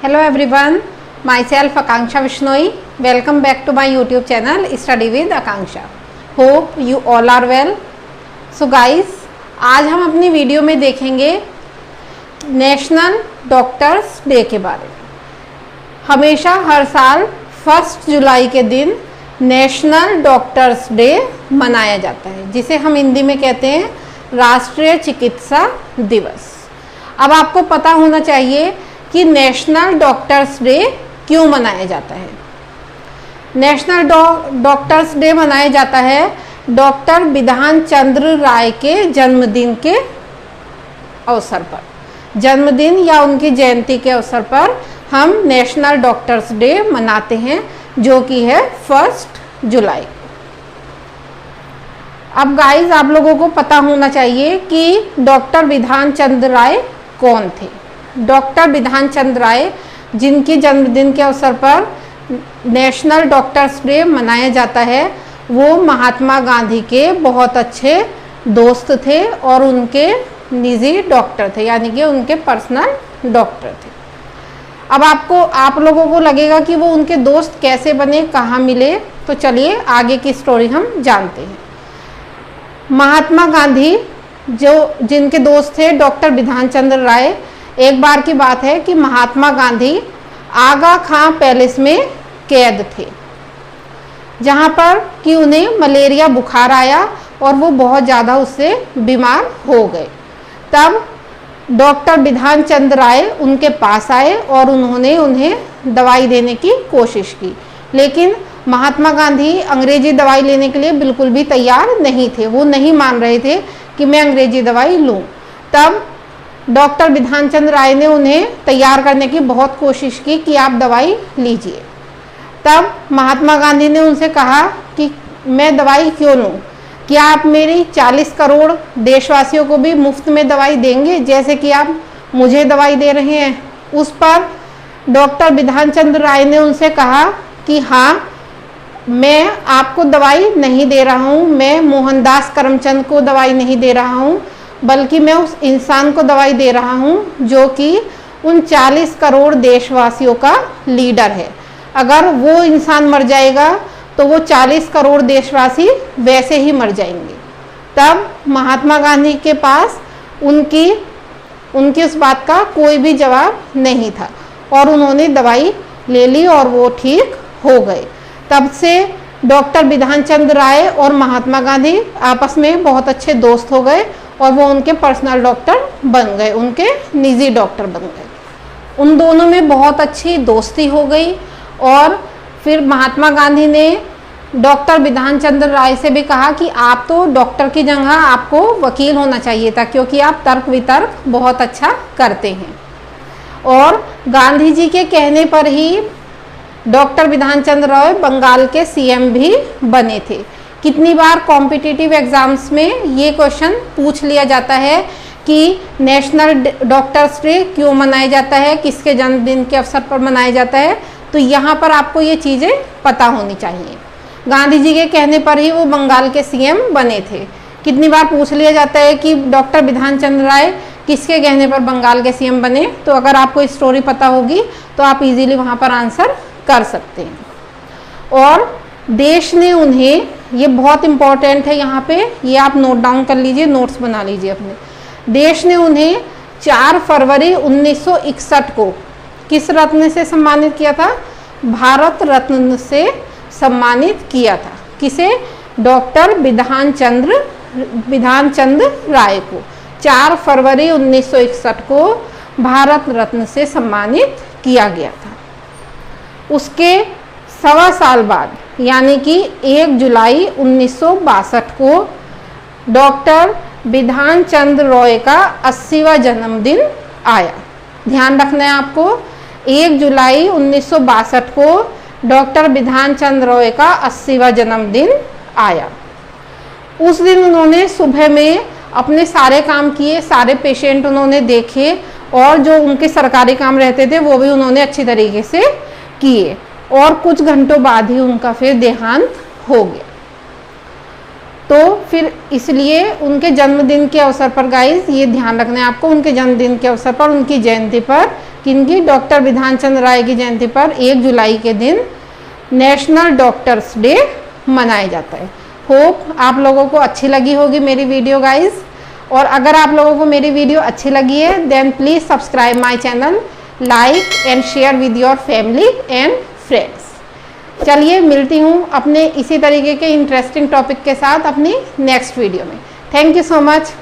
Hello everyone, myself Akanksha Vishnoi. Welcome back to my YouTube channel Study with Akanksha. Hope you all are well. So guys, आज हम अपनी video में देखेंगे national doctors day के बारे में। हमेशा हर साल 1 जुलाई के दिन नेशनल डॉक्टर्स डे मनाया जाता है, जिसे हम हिंदी में कहते हैं राष्ट्रीय चिकित्सा दिवस। अब आपको पता होना चाहिए कि नेशनल डॉक्टर्स डे क्यों मनाया जाता है। नेशनल डॉक्टर्स डे मनाया जाता है डॉक्टर बिधान चंद्र राय के जन्मदिन के अवसर पर, जन्मदिन या उनकी जयंती के अवसर पर हम नेशनल डॉक्टर्स डे मनाते हैं, जो कि है 1 जुलाई। अब गाइस, आप लोगों को पता होना चाहिए कि डॉक्टर बिधान चंद्र राय कौन थे। डॉक्टर बिधान चंद्र राय, जिनके जन्मदिन के अवसर पर नेशनल डॉक्टर्स डे मनाया जाता है, वो महात्मा गांधी के बहुत अच्छे दोस्त थे और उनके निजी डॉक्टर थे, यानी कि उनके पर्सनल डॉक्टर थे। अब आप लोगों को लगेगा कि वो उनके दोस्त कैसे बने, कहाँ मिले, तो चलिए आगे की स्टोरी हम जानते हैं। महात्मा गांधी जिनके दोस्त थे डॉक्टर बिधान चंद्र राय, एक बार की बात है कि महात्मा गांधी आगा खां पैलेस में कैद थे, जहाँ पर कि उन्हें मलेरिया बुखार आया और वो बहुत ज़्यादा उससे बीमार हो गए। तब डॉक्टर बिधान चंद्र राय उनके पास आए और उन्होंने उन्हें दवाई देने की कोशिश की, लेकिन महात्मा गांधी अंग्रेजी दवाई लेने के लिए बिल्कुल भी तैयार नहीं थे। वो नहीं मान रहे थे कि मैं अंग्रेजी दवाई लूं। तब डॉक्टर बिधान चंद्र राय ने उन्हें तैयार करने की बहुत कोशिश की कि आप दवाई लीजिए। तब महात्मा गांधी ने उनसे कहा कि मैं दवाई क्यों लूं, क्या आप मेरी 40 करोड़ देशवासियों को भी मुफ्त में दवाई देंगे, जैसे कि आप मुझे दवाई दे रहे हैं। उस पर डॉक्टर बिधान चंद्र राय ने उनसे कहा कि हाँ, मैं आपको दवाई नहीं दे रहा हूँ, मैं मोहनदास करमचंद को दवाई नहीं दे रहा हूँ, बल्कि मैं उस इंसान को दवाई दे रहा हूँ जो कि उन 40 करोड़ देशवासियों का लीडर है। अगर वो इंसान मर जाएगा तो वो 40 करोड़ देशवासी वैसे ही मर जाएंगे। तब महात्मा गांधी के पास उनकी उस बात का कोई भी जवाब नहीं था और उन्होंने दवाई ले ली और वो ठीक हो गए। तब से डॉक्टर बिधान चंद्र राय और महात्मा गांधी आपस में बहुत अच्छे दोस्त हो गए और वो उनके पर्सनल डॉक्टर बन गए, उनके निजी डॉक्टर बन गए। उन दोनों में बहुत अच्छी दोस्ती हो गई और फिर महात्मा गांधी ने डॉक्टर बिधान चंद्र राय से भी कहा कि आप तो डॉक्टर की जगह आपको वकील होना चाहिए था, क्योंकि आप तर्क वितर्क बहुत अच्छा करते हैं। और गांधी जी के कहने पर ही डॉक्टर बिधान चंद्र राय बंगाल के सीएम भी बने थे। कितनी बार कॉम्पिटिटिव एग्जाम्स में ये क्वेश्चन पूछ लिया जाता है कि नेशनल डॉक्टर्स डे क्यों मनाया जाता है, किसके जन्मदिन के अवसर पर मनाया जाता है, तो यहाँ पर आपको ये चीज़ें पता होनी चाहिए। गांधी जी के कहने पर ही वो बंगाल के सीएम बने थे। कितनी बार पूछ लिया जाता है कि डॉक्टर बिधान चंद्र राय किसके कहने पर बंगाल के सीएम बने, तो अगर आपको स्टोरी पता होगी तो आप इजीली वहाँ पर आंसर कर सकते हैं। और देश ने उन्हें, ये बहुत इम्पोर्टेंट है यहाँ पे, ये आप नोट डाउन कर लीजिए, नोट्स बना लीजिए अपने। देश ने उन्हें 4 फरवरी 1961 को किस रत्न से सम्मानित किया था? भारत रत्न से सम्मानित किया था। किसे? डॉक्टर बिधान चंद्र राय को 4 फरवरी 1961 को भारत रत्न से सम्मानित किया गया था। उसके 1.25 साल बाद, यानी कि 1 जुलाई 1962 को डॉक्टर बिधान चंद्र राय का 80वां जन्मदिन आया। ध्यान रखना है आपको, 1 जुलाई 1962 को डॉक्टर बिधान चंद्र राय का 80वां जन्मदिन आया। उस दिन उन्होंने सुबह में अपने सारे काम किए, सारे पेशेंट उन्होंने देखे और जो उनके सरकारी काम रहते थे वो भी उन्होंने अच्छी तरीके से किए और कुछ घंटों बाद ही उनका फिर देहांत हो गया। तो फिर इसलिए उनके जन्मदिन के अवसर पर गाइस, ये ध्यान रखना है आपको, उनके जन्मदिन के अवसर पर, उनकी जयंती पर किनकी? डॉक्टर विधान चंद्र राय की जयंती पर 1 जुलाई के दिन नेशनल डॉक्टर्स डे मनाया जाता है। होप आप लोगों को अच्छी लगी होगी मेरी वीडियो गाइस, और अगर आप लोगों को मेरी वीडियो अच्छी लगी है then please subscribe my channel, like and share with your family and friends. चलिए मिलती हूँ अपने इसी तरीके के इंटरेस्टिंग टॉपिक के साथ अपनी नेक्स्ट वीडियो में। Thank you so much.